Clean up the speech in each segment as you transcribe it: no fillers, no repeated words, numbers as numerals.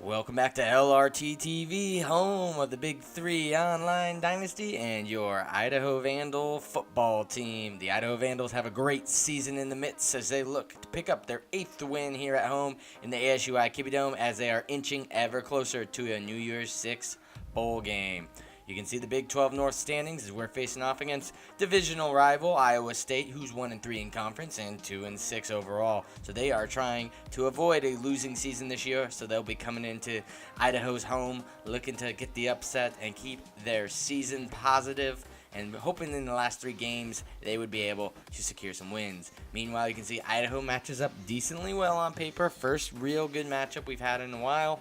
Welcome back to LRT TV, home of the Big Three online Dynasty and your Idaho Vandal football team. The Idaho Vandals have a great season in the midst as they look to pick up their 8th win here at home in the ASUI Kibbie Dome as they are inching ever closer to a New Year's Six bowl game. You can see the Big 12 North standings as we're facing off against divisional rival Iowa State, who's 1-3 in conference and 2-6 overall. So they are trying to avoid a losing season this year. So they'll be coming into Idaho's home, looking to get the upset and keep their season positive, and hoping in the last 3 games they would be able to secure some wins. Meanwhile, you can see Idaho matches up decently well on paper. First real good matchup we've had in a while.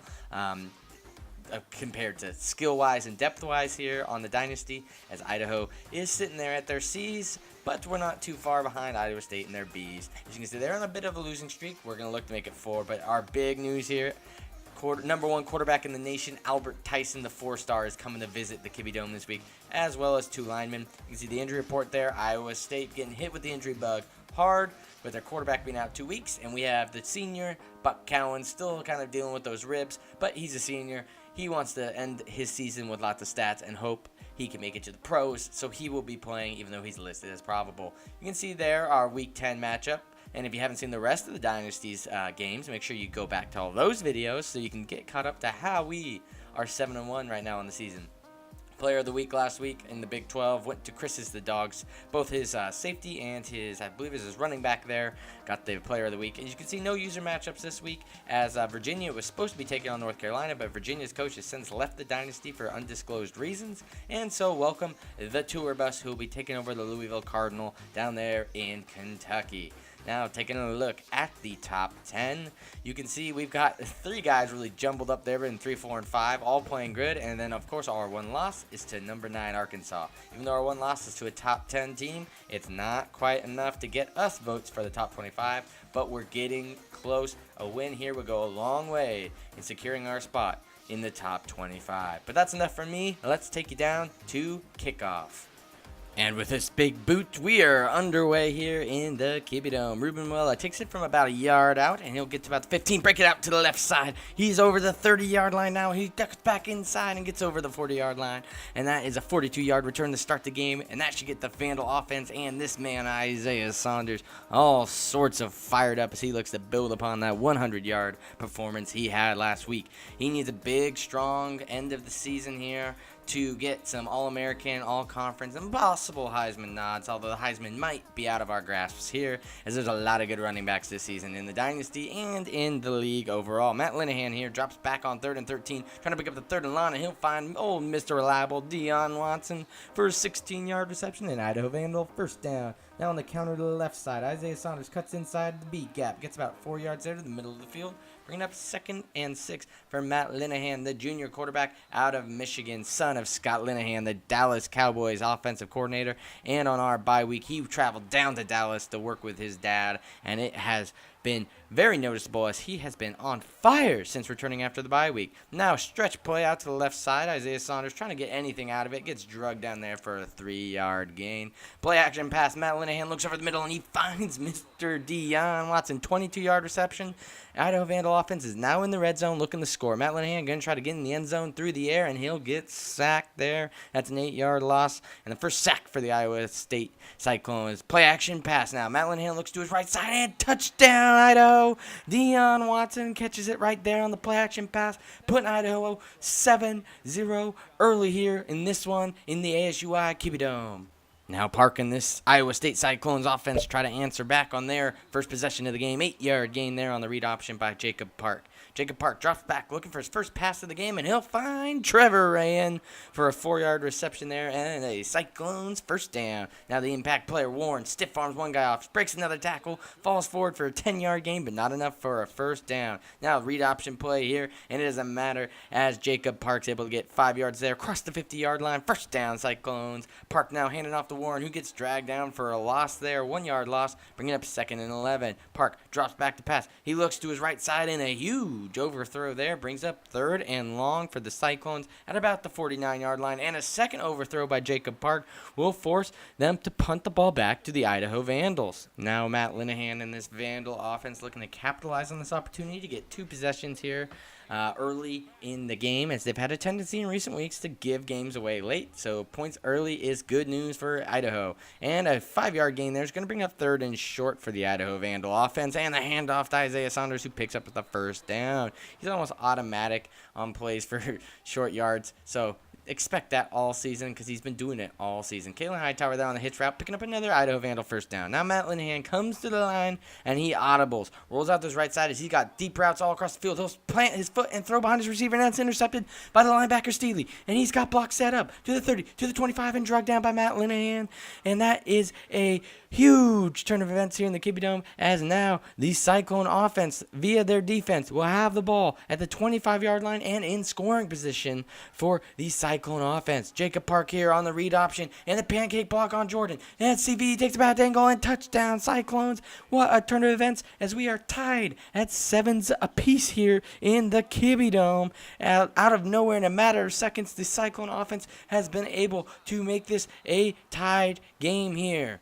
Compared to skill-wise and depth-wise here on the Dynasty, as Idaho is sitting there at their C's, but we're not too far behind Iowa State in their B's. As you can see, they're on a bit of a losing streak. We're going to look to make it 4, but our big news here, number 1 quarterback in the nation, Albert Tyson, the 4-star, is coming to visit the Kibbie Dome this week, as well as 2 linemen. You can see the injury report there. Iowa State getting hit with the injury bug hard, with their quarterback being out 2 weeks, and we have the senior, Buck Cowan, still kind of dealing with those ribs, but he's a senior. He wants to end his season with lots of stats and hope he can make it to the pros, so he will be playing even though he's listed as probable. You can see there our Week 10 matchup, and if you haven't seen the rest of the Dynasty's games, make sure you go back to all those videos so you can get caught up to how we are 7-1 right now in the season. Player of the week last week in the Big 12 went to Chris's the Dogs. Both his safety and his, I believe his running back there, got the player of the week. And you can see no user matchups this week as Virginia was supposed to be taking on North Carolina, but Virginia's coach has since left the Dynasty for undisclosed reasons. And so welcome the tour bus who will be taking over the Louisville Cardinal down there in Kentucky. Now, taking a look at the top 10, you can see we've got 3 guys really jumbled up there in 3, 4, and 5, all playing good. And then, of course, our 1 loss is to number 9 Arkansas. Even though our 1 loss is to a top 10 team, it's not quite enough to get us votes for the top 25, but we're getting close. A win here would go a long way in securing our spot in the top 25. But that's enough for me. Let's take you down to kickoff. And with this big boot, we are underway here in the Kibbie Dome. Ruben Muella takes it from about a yard out, and he'll get to about the 15, break it out to the left side. He's over the 30-yard line now. He ducks back inside and gets over the 40-yard line. And that is a 42-yard return to start the game, and that should get the Vandal offense and this man, Isaiah Saunders, all sorts of fired up as he looks to build upon that 100-yard performance he had last week. He needs a big, strong end of the season here to get some All-American, All-Conference, and possible Heisman nods, although the Heisman might be out of our grasps here, as there's a lot of good running backs this season in the Dynasty and in the league overall. Matt Linehan here drops back on 3rd and 13, trying to pick up the 3rd and line, and he'll find old Mr. Reliable Deion Watson for a 16-yard reception, and Idaho Vandal first down. Now on the counter to the left side, Isaiah Saunders cuts inside the beat gap, gets about 4 yards there to the middle of the field, bringing up 2nd and 6 for Matt Linehan, the junior quarterback out of Michigan, son of Scott Linehan, the Dallas Cowboys offensive coordinator. And on our bye week, he traveled down to Dallas to work with his dad, and it has been very noticeable as he has been on fire since returning after the bye week. Now stretch play out to the left side. Isaiah Saunders trying to get anything out of it. Gets drugged down there for a 3-yard gain. Play action pass. Matt Linehan looks over the middle and he finds Mr. Deion Watson. 22-yard reception. Idaho Vandal offense is now in the red zone looking to score. Matt Linehan going to try to get in the end zone through the air, and he'll get sacked there. That's an 8-yard loss and the first sack for the Iowa State Cyclones. Play action pass now. Matt Linehan looks to his right side and touchdown Idaho. Deion Watson catches it right there on the play action pass, putting Idaho 7-0 early here in this one in the ASUI Kibbie Dome. Now Park and this Iowa State Cyclones offense try to answer back on their first possession of the game. 8-yard gain there on the read option by Jacob Park. Jacob Park drops back looking for his first pass of the game, and he'll find Trevor Rayan for a 4-yard reception there and a Cyclones first down. Now the impact player, Warren, stiff arms one guy off, breaks another tackle, falls forward for a 10-yard gain, but not enough for a first down. Now read option play here, and it doesn't matter as Jacob Park's able to get 5 yards there, across the 50-yard line, first down Cyclones. Park now handing off to Warren, who gets dragged down for a loss there, 1-yard loss, bringing up 2nd and 11. Park drops back to pass. He looks to his right side in a huge overthrow there, brings up 3rd and long for the Cyclones at about the 49-yard line, and a second overthrow by Jacob Park will force them to punt the ball back to the Idaho Vandals. Now Matt Linehan and this Vandal offense looking to capitalize on this opportunity to get 2 possessions here early in the game, as they've had a tendency in recent weeks to give games away late. So points early is good news for Idaho. And a 5-yard gain there is going to bring up 3rd and short for the Idaho Vandal offense, and the handoff to Isaiah Saunders, who picks up the first down. He's almost automatic on plays for short yards. So expect that all season because he's been doing it all season. Kalen Hightower there on the hitch route, picking up another Idaho Vandal first down. Now Matt Linehan comes to the line, and he audibles. Rolls out this right side as he's got deep routes all across the field. He'll plant his foot and throw behind his receiver, and that's intercepted by the linebacker Steely. And he's got blocks set up to the 30, to the 25, and drugged down by Matt Linehan. And that is a huge turn of events here in the Kibbie Dome, as now the Cyclone offense, via their defense, will have the ball at the 25-yard line and in scoring position for the Cyclone offense. Jacob Park here on the read option, and the pancake block on Jordan. And CV takes a bad angle, and touchdown Cyclones. What a turn of events, as we are tied at 7s apiece here in the Kibbie Dome. Out of nowhere, in a matter of seconds, the Cyclone offense has been able to make this a tied game here.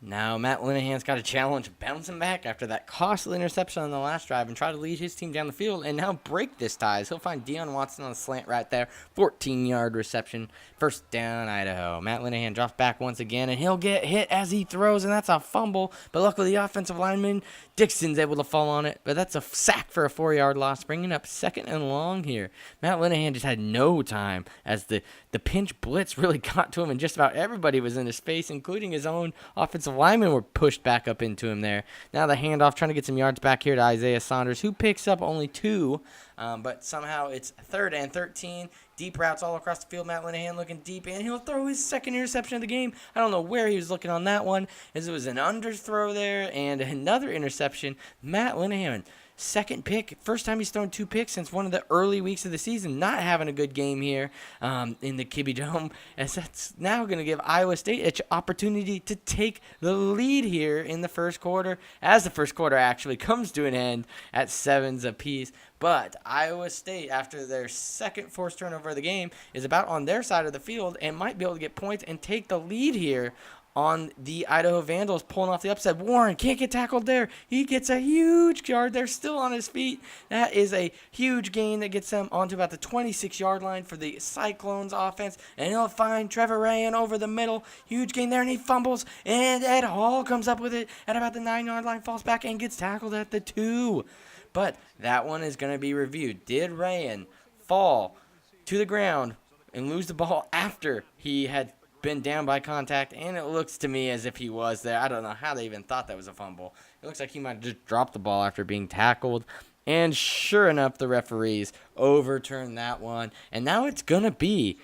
Now Matt Linehan's got a challenge bouncing back after that costly interception on the last drive and try to lead his team down the field and now break this ties. He'll find Deion Watson on the slant right there. 14-yard reception. First down, Idaho. Matt Linehan drops back once again, and he'll get hit as he throws, and that's a fumble. But luckily, the offensive lineman, Dixon's able to fall on it. But that's a sack for a 4-yard loss, bringing up 2nd and long here. Matt Linehan just had no time as the pinch blitz really got to him, and just about everybody was in his face, including his own offensive linemen were pushed back up into him there. Now the handoff, trying to get some yards back here to Isaiah Saunders, who picks up only 2. But somehow it's 3rd and 13. Deep routes all across the field. Matt Linehan looking deep, and he'll throw his 2nd interception of the game. I don't know where he was looking on that one, as it was an underthrow there and another interception. Matt Linehan, 2nd pick. First time he's thrown 2 picks since one of the early weeks of the season. Not having a good game here in the Kibbie Dome, as that's now going to give Iowa State an opportunity to take the lead here in the first quarter, as the first quarter actually comes to an end at 7s apiece. But Iowa State, after their 2nd forced turnover of the game, is about on their side of the field and might be able to get points and take the lead here on the Idaho Vandals, pulling off the upset. Warren can't get tackled there. He gets a huge yard. They're still on his feet. That is a huge gain that gets them onto about the 26-yard line for the Cyclones offense. And he'll find Trevor Ryan over the middle. Huge gain there, and he fumbles. And Ed Hall comes up with it at about the 9-yard line, falls back, and gets tackled at the 2. But that one is going to be reviewed. Did Ryan fall to the ground and lose the ball after he had been down by contact? And it looks to me as if he was there. I don't know how they even thought that was a fumble. It looks like he might have just dropped the ball after being tackled. And sure enough, the referees overturned that one. And now it's going to be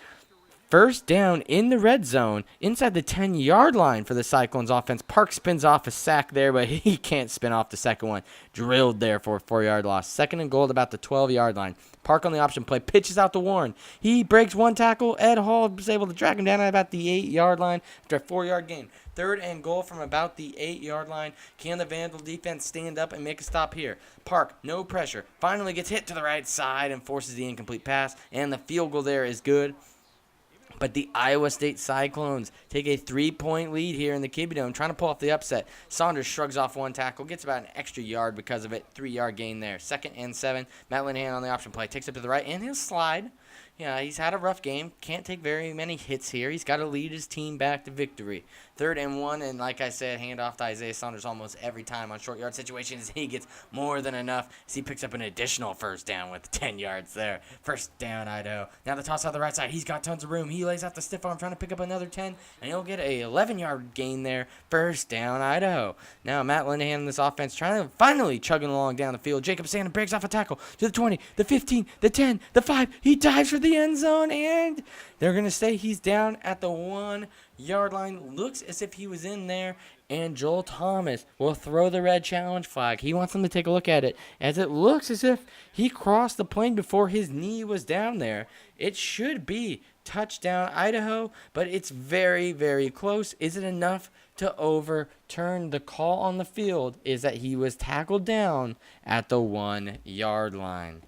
first down in the red zone inside the 10-yard line for the Cyclones offense. Park spins off a sack there, but he can't spin off the second one. Drilled there for a 4-yard loss. 2nd and goal at about the 12-yard line. Park on the option play, pitches out to Warren. He breaks one tackle. Ed Hall was able to drag him down at about the 8-yard line after a 4-yard gain. 3rd and goal from about the 8-yard line. Can the Vandal defense stand up and make a stop here? Park, no pressure. Finally gets hit to the right side and forces the incomplete pass. And the field goal there is good. But the Iowa State Cyclones take a 3-point lead here in the Kibbie Dome, trying to pull off the upset. Saunders shrugs off one tackle, gets about an extra yard because of it. 3-yard gain there. 2nd and 7. Matt Linehan on the option play. Takes it to the right, and he'll slide. Yeah, he's had a rough game. Can't take very many hits here. He's got to lead his team back to victory. 3rd and 1, and like I said, handoff to Isaiah Saunders almost every time on short yard situations. He gets more than enough as he picks up an additional first down with 10 yards there. First down, Idaho. Now the toss out the right side. He's got tons of room. He lays out the stiff arm, trying to pick up another 10, and he'll get a 11-yard gain there. First down, Idaho. Now Matt Linehan in this offense trying to finally chugging along down the field. Jacob Sandin breaks off a tackle to the 20, the 15, the 10, the 5. He dives for the end zone, and they're going to say he's down at the 1-yard line. Looks as if he was in there, and Joel Thomas will throw the red challenge flag. He wants them to take a look at it, as it looks as if he crossed the plane before his knee was down there. It should be touchdown Idaho, but it's very, very close. Is it enough to overturn the call on the field? Is that he was tackled down at the 1-yard line.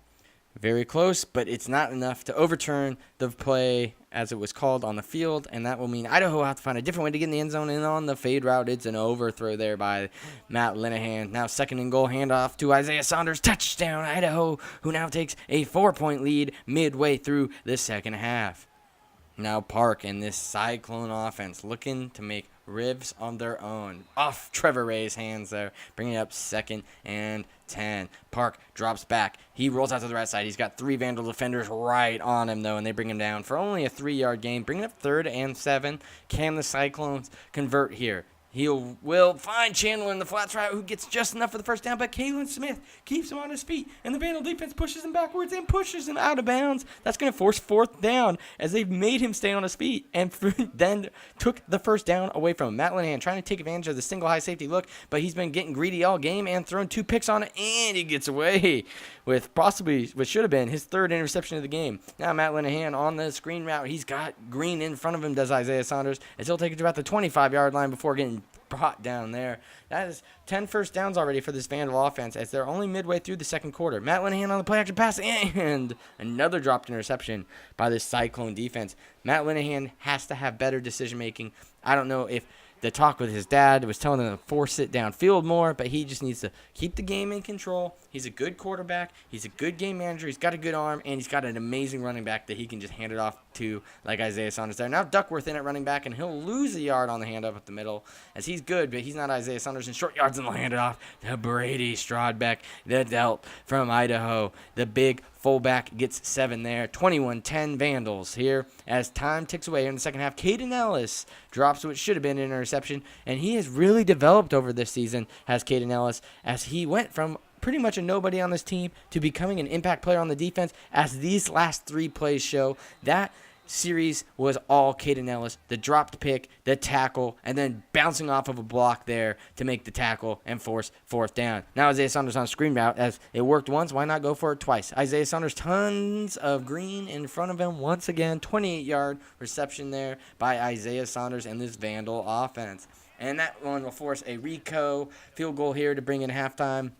Very close, but it's not enough to overturn the play as it was called on the field, and that will mean Idaho will have to find a different way to get in the end zone. And on the fade route, it's an overthrow there by Matt Linehan. Now 2nd and goal, handoff to Isaiah Saunders. Touchdown, Idaho, who now takes a 4-point lead midway through the second half. Now Park and this Cyclone offense looking to make ribs on their own. Off Trevor Ray's hands there, bringing up 2nd and 10. Park drops back. He rolls out to the right side. He's got 3 Vandal defenders right on him, though, and they bring him down for only a 3-yard gain. Bringing up 3rd and 7. Can the Cyclones convert here? He will find Chandler in the flats route, who gets just enough for the first down, but Kalen Smith keeps him on his feet, and the Vandal defense pushes him backwards and pushes him out of bounds. That's going to force 4th down as they've made him stay on his feet and then took the first down away from him. Matt Linehan trying to take advantage of the single high safety look, but he's been getting greedy all game and throwing 2 picks on it, and he gets away with possibly what should have been his 3rd interception of the game. Now Matt Linehan on the screen route. He's got Green in front of him, does Isaiah Saunders, as he'll take it to about the 25-yard line before getting brought down there. That is 10 first downs already for this Vandal offense as they're only midway through the second quarter. Matt Linehan on the play action pass and another dropped interception by this Cyclone defense. Matt Linehan has to have better decision making. I don't know if the talk with his dad was telling him to force it downfield more, but he just needs to keep the game in control. He's a good quarterback. He's a good game manager. He's got a good arm, and he's got an amazing running back that he can just hand it off to, like Isaiah Saunders there. Now Duckworth in at running back, and he'll lose a yard on the handoff up the middle, as he's good, but he's not Isaiah Saunders. In short yards, and they'll hand it off to Brady Strodbeck, the Delt from Idaho. The big fullback gets 7 there. 21-10 Vandals here as time ticks away in the second half. Caden Ellis drops what should have been an interception, and he has really developed over this season, has Caden Ellis, as he went from pretty much a nobody on this team to becoming an impact player on the defense, as these last 3 plays show. That series was all Caden Ellis, the dropped pick, the tackle, and then bouncing off of a block there to make the tackle and force 4th down. Now Isaiah Saunders on a screen route, as it worked once, why not go for it twice? Isaiah Saunders, tons of green in front of him once again. 28-yard reception there by Isaiah Saunders and this Vandal offense. And that one will force a Rico field goal here to bring in halftime.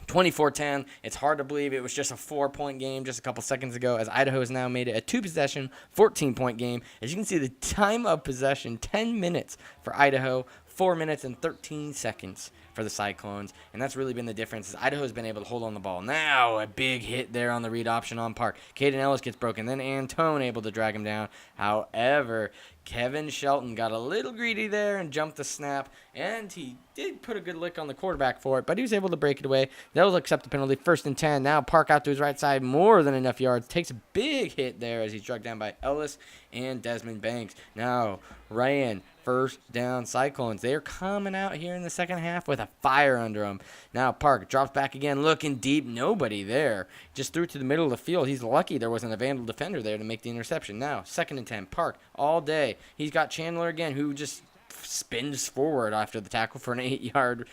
24-10. It's hard to believe it was just a 4-point game just a couple seconds ago, as Idaho has now made it a 2-possession, 14-point game. As you can see, the time of possession, 10 minutes for Idaho, 4 minutes and 13 seconds for the Cyclones, and that's really been the difference. Idaho has been able to hold on the ball. Now a big hit there on the read option on Park. Caden Ellis gets broken, then Antone able to drag him down. However, Kevin Shelton got a little greedy there and jumped the snap, and he did put a good lick on the quarterback for it, but he was able to break it away. They'll accept the penalty. 1st and 10. Now Park out to his right side, more than enough yards. Takes a big hit there as he's dragged down by Ellis and Desmond Banks. Now Ryan, 1st down Cyclones. They're coming out here in the second half with a fire under them. Now Park drops back again, looking deep. Nobody there. Just threw it to the middle of the field. He's lucky there wasn't a Vandal defender there to make the interception. Now 2nd and 10. Park all day. He's got Chandler again, who just spins forward after the tackle for an 8-yard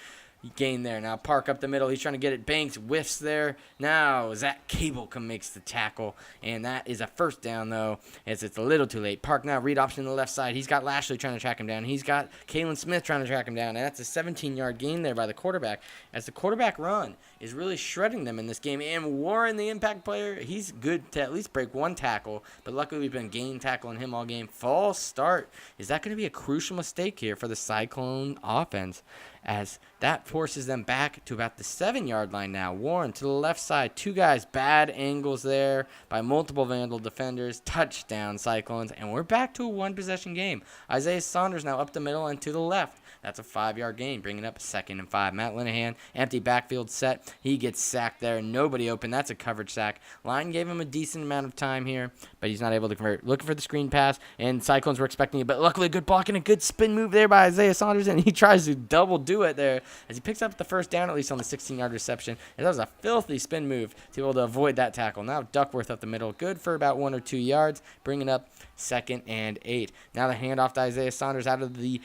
gain there. Now Park up the middle. He's trying to get it. Banks whiffs there. Now Zach Cable makes the tackle, and that is a 1st down, though, as it's a little too late. Park now read option to the left side. He's got Lashley trying to track him down. He's got Kalen Smith trying to track him down, and that's a 17-yard gain there by the quarterback, as the quarterback run is really shredding them in this game. And Warren, the impact player, he's good to at least break 1 tackle, but luckily we've been game tackling him all game. False start. Is that going to be a crucial mistake here for the Cyclone offense, as that forces them back to about the 7-yard line now. Warren to the left side. 2 guys, bad angles there by multiple Vandal defenders. Touchdown Cyclones, and we're back to a 1-possession game. Isaiah Saunders now up the middle and to the left. That's a 5-yard gain, bringing up 2nd and 5. Matt Linehan, empty backfield set. He gets sacked there. Nobody open. That's a coverage sack. Line gave him a decent amount of time here, but he's not able to convert. Looking for the screen pass, and Cyclones were expecting it, but luckily a good block and a good spin move there by Isaiah Saunders, and he tries to double do it there as he picks up the 1st down, at least on the 16-yard reception. And that was a filthy spin move to be able to avoid that tackle. Now Duckworth up the middle, good for about 1 or 2 yards, bringing up 2nd and 8. Now the handoff to Isaiah Saunders out of the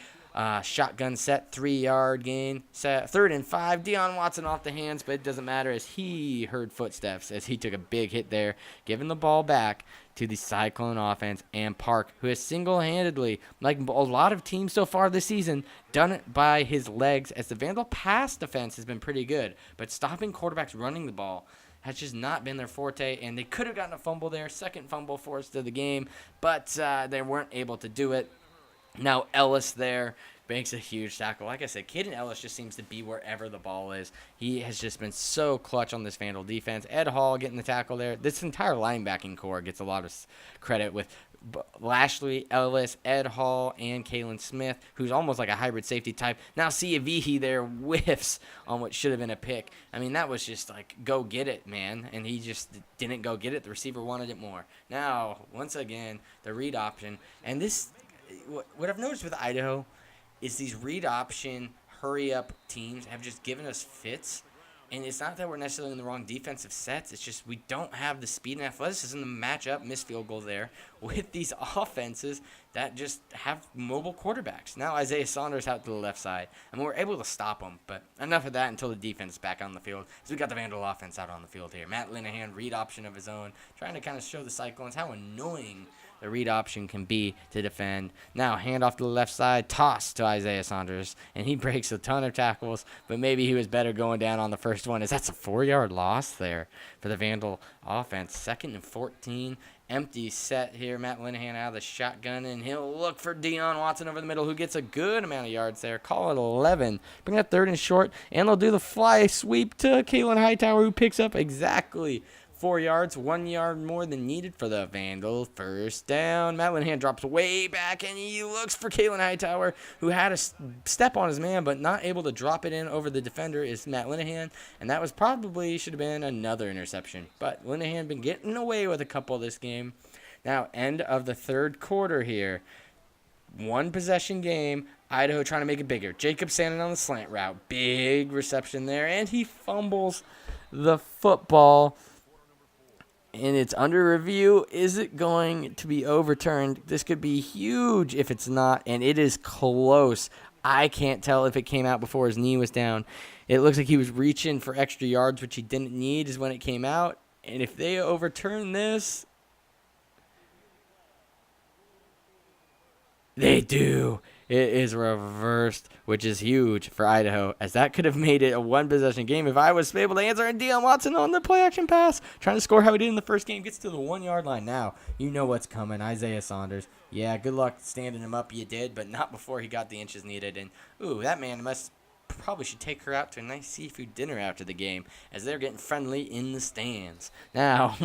shotgun set, 3-yard gain. 3rd and 5. Deion Watson off the hands, but it doesn't matter as he heard footsteps as he took a big hit there, giving the ball back to the Cyclone offense and Park, who has single-handedly, like a lot of teams so far this season, done it by his legs, as the Vandal pass defense has been pretty good, but stopping quarterbacks running the ball has just not been their forte, and they could have gotten a fumble there, second fumble forced of the game, but they weren't able to do it. Now Ellis there makes a huge tackle. Like I said, Caden Ellis just seems to be wherever the ball is. He has just been so clutch on this Vandal defense. Ed Hall getting the tackle there. This entire linebacking core gets a lot of credit with Lashley, Ellis, Ed Hall, and Kalen Smith, who's almost like a hybrid safety type. Now Siavihi there whiffs on what should have been a pick. I mean, that was just like, go get it, man. And he just didn't go get it. The receiver wanted it more. Now, once again, the read option. And this, what I've noticed with Idaho is these read option, hurry-up teams have just given us fits. And it's not that we're necessarily in the wrong defensive sets. It's just we don't have the speed and athleticism to match up, missed field goal there, with these offenses that just have mobile quarterbacks. Now Isaiah Saunders out to the left side. I mean, we're able to stop them, but enough of that until the defense is back on the field. So we got the Vandal offense out on the field here. Matt Linehan, read option of his own, trying to kind of show the Cyclones how annoying the read option can be to defend. Now, hand off to the left side, toss to Isaiah Saunders, and he breaks a ton of tackles, but maybe he was better going down on the first one, as that's a 4-yard loss there for the Vandal offense. 2nd and 14, empty set here. Matt Linehan out of the shotgun, and he'll look for Deion Watson over the middle, who gets a good amount of yards there. Call it 11. Bring that 3rd and short, and they'll do the fly sweep to Kalen Hightower, who picks up exactly 4 yards, 1 yard more than needed for the Vandal. First down. Matt Linehan drops way back, and he looks for Kalen Hightower, who had a step on his man, but not able to drop it in over the defender is Matt Linehan, and that was probably should have been another interception. But Linehan been getting away with a couple this game. Now, end of the 3rd quarter here. 1 possession game. Idaho trying to make it bigger. Jacob standing on the slant route. Big reception there, and he fumbles the football. And it's under review. Is it going to be overturned? This could be huge if it's not, and it is close. I can't tell if it came out before his knee was down. It looks like he was reaching for extra yards, which he didn't need, is when it came out. And if they overturn this, they do. It is reversed, which is huge for Idaho, as that could have made it a 1-possession game if I was able to answer. And Deion Watson on the play-action pass, trying to score how he did in the first game, gets to the 1-yard line. Now, you know what's coming. Isaiah Saunders. Yeah, good luck standing him up. You did, but not before he got the inches needed. And, ooh, that man probably should take her out to a nice seafood dinner after the game, as they're getting friendly in the stands. Now,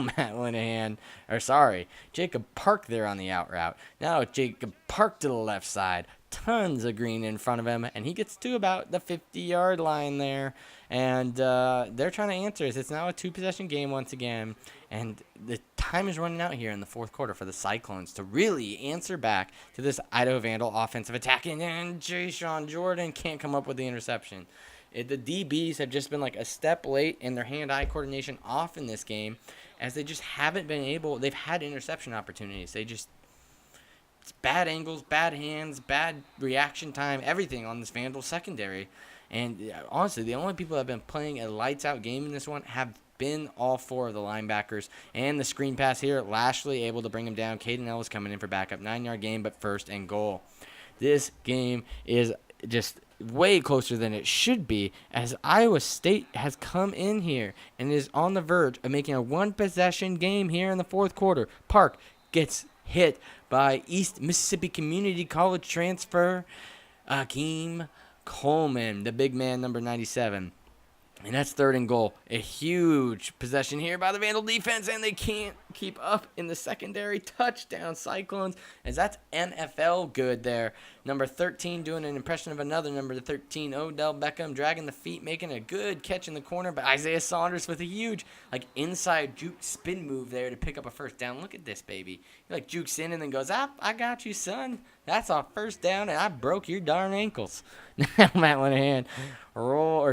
Jacob Park there on the out route. Now, Jacob Park to the left side. Tons of green in front of him, and he gets to about the 50-yard line there, and they're trying to answer this. It's now a 2-possession game once again, and the time is running out here in the 4th quarter for the Cyclones to really answer back to this Idaho Vandal offensive attack, and Jay-Sean Jordan can't come up with the interception. The DBs have just been like a step late in their hand-eye coordination off in this game, as they just haven't been able. They've had interception opportunities. It's bad angles, bad hands, bad reaction time, everything on this Vandal secondary. And honestly, the only people that have been playing a lights-out game in this one have been all 4 of the linebackers. And the screen pass here, Lashley able to bring him down. Caden Ellis coming in for backup. 9-yard game, but 1st and goal. This game is just way closer than it should be, as Iowa State has come in here and is on the verge of making a 1-possession game here in the 4th quarter. Park gets hit by East Mississippi Community College transfer Akeem Coleman, the big man, number 97. And that's 3rd and goal. A huge possession here by the Vandal defense, and they can't keep up in the secondary. Touchdown, Cyclones, as that's NFL good there. Number 13 doing an impression of another number 13, Odell Beckham, dragging the feet, making a good catch in the corner. But Isaiah Saunders with a huge inside juke spin move there to pick up a 1st down. Look at this, baby. He jukes in and then goes, I got you, son. That's our 1st down, and I broke your darn ankles. Now Matt Linehan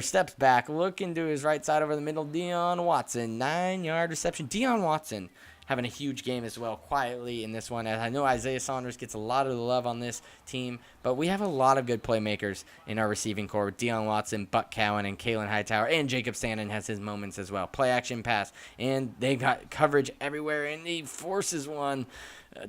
steps back, looking to his right side over the middle. Deion Watson, 9-yard reception. Deion Watson having a huge game as well quietly in this one. As I know Isaiah Saunders gets a lot of the love on this team, but we have a lot of good playmakers in our receiving core with Deion Watson, Buck Cowan, and Kalen Hightower, and Jacob Stanton has his moments as well. Play action pass, and they've got coverage everywhere, and he forces one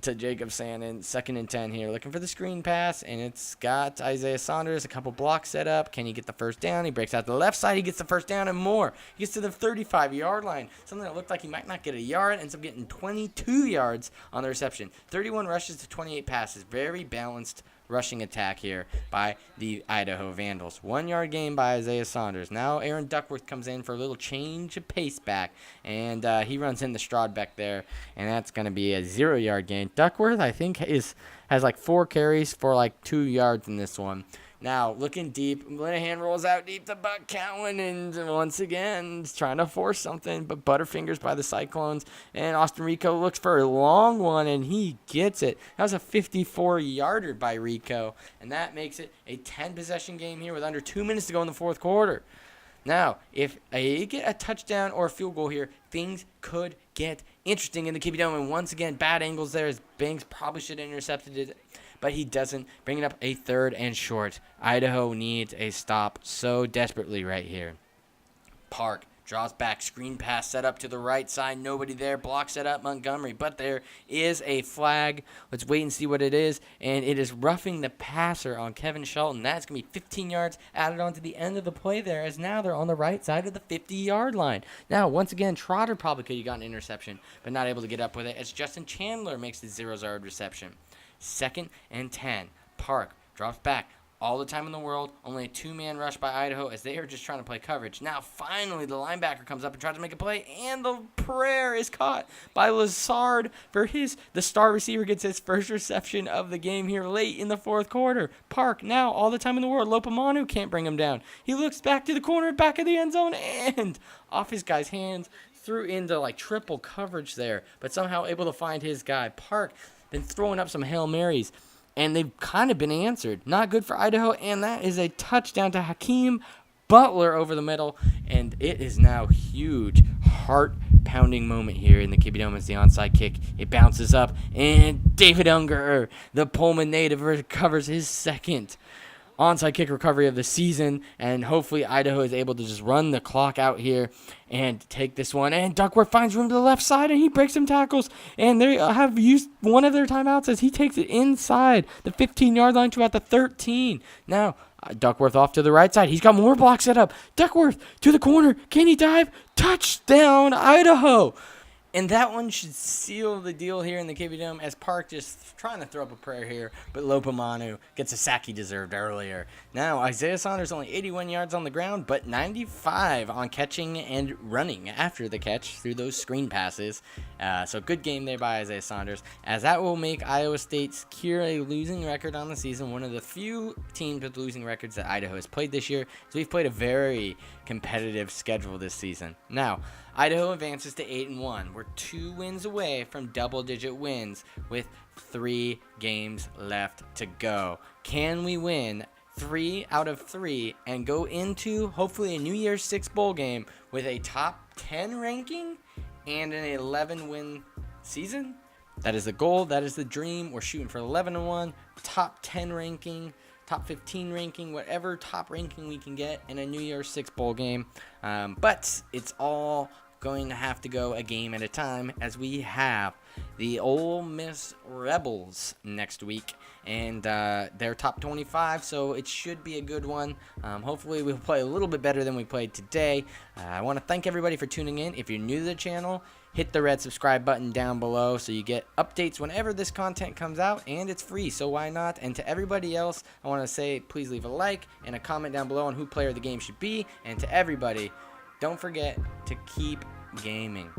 to Jacob Stanton. 2nd and 10 here, looking for the screen pass, and it's got Isaiah Saunders, a couple blocks set up. Can he get the first down? He breaks out to the left side. He gets the first down and more. He gets to the 35-yard line. Something that looked like he might not get a yard, ends up getting 22 yards on the reception. 31 rushes to 28 passes. Very balanced rushing attack here by the Idaho Vandals. 1-yard gain by Isaiah Saunders. Now Aaron Duckworth comes in for a little change of pace back, and he runs in the Stroud back there, and that's going to be a 0-yard gain. Duckworth, I think, has like 4 carries for like 2 yards in this one. Now, looking deep, Linehan rolls out deep to Buck Cowan, and once again, trying to force something, but Butterfingers by the Cyclones, and Austin Rico looks for a long one, and he gets it. That was a 54-yarder by Rico, and that makes it a 10-possession game here with under 2 minutes to go in the 4th quarter. Now, if they get a touchdown or a field goal here, things could get interesting in the Kibbie Dome, and once again, bad angles there as Banks probably should have intercepted it, but he doesn't, bringing up a 3rd and short. Idaho needs a stop so desperately right here. Park draws back, screen pass set up to the right side. Nobody there. Block set up Montgomery, but there is a flag. Let's wait and see what it is, and it is roughing the passer on Kevin Shelton. That's going to be 15 yards added on to the end of the play there, as now they're on the right side of the 50-yard line. Now, once again, Trotter probably could have gotten an interception, but not able to get up with it, as Justin Chandler makes the 0-yard reception. 2nd and 10. Park drops back. All the time in the world, only a 2-man rush by Idaho as they are just trying to play coverage. Now, finally, the linebacker comes up and tries to make a play, and the prayer is caught by Lazard for the star receiver gets his first reception of the game here late in the 4th quarter. Park, now, all the time in the world. Lopamanu can't bring him down. He looks back to the corner, back of the end zone, and off his guy's hands, threw into like triple coverage there, but somehow able to find his guy. Park been throwing up some Hail Marys, and they've kind of been answered. Not good for Idaho, and that is a touchdown to Hakeem Butler over the middle, and it is now huge, heart-pounding moment here in the Kibbie Dome as the onside kick. It bounces up, and David Unger, the Pullman native, recovers his 2nd onside kick recovery of the season, and hopefully Idaho is able to just run the clock out here and take this one. And Duckworth finds room to the left side, and he breaks some tackles, and they have used one of their timeouts as he takes it inside the 15-yard line to about the 13. Now, Duckworth off to the right side. He's got more blocks set up. Duckworth to the corner. Can he dive? Touchdown, Idaho! And that one should seal the deal here in the Kibbie Dome, as Park just trying to throw up a prayer here, but Lopamanu gets a sack he deserved earlier. Now, Isaiah Saunders only 81 yards on the ground, but 95 on catching and running after the catch through those screen passes. So good game there by Isaiah Saunders, as that will make Iowa State secure a losing record on the season, one of the few teams with losing records that Idaho has played this year. So we've played a very competitive schedule this season. Now, Idaho advances to 8-1. We're 2 wins away from double-digit wins with 3 games left to go. Can we win 3 out of 3 and go into hopefully a New Year's 6 bowl game with a top 10 ranking and an 11-win season? That is the goal. That is the dream. We're shooting for 11-1, top 10 ranking, top 15 ranking, whatever top ranking we can get in a New Year's 6 bowl game. But it's all going to have to go a game at a time, as we have the Ole Miss Rebels next week, and they're top 25, so it should be a good one. Hopefully we'll play a little bit better than we played today. I want to thank everybody for tuning in. If you're new to the channel, hit the red subscribe button down below so you get updates whenever this content comes out, and it's free, so why not? And to everybody else, I want to say please leave a like and a comment down below on who player of the game should be, and to everybody, don't forget to keep gaming.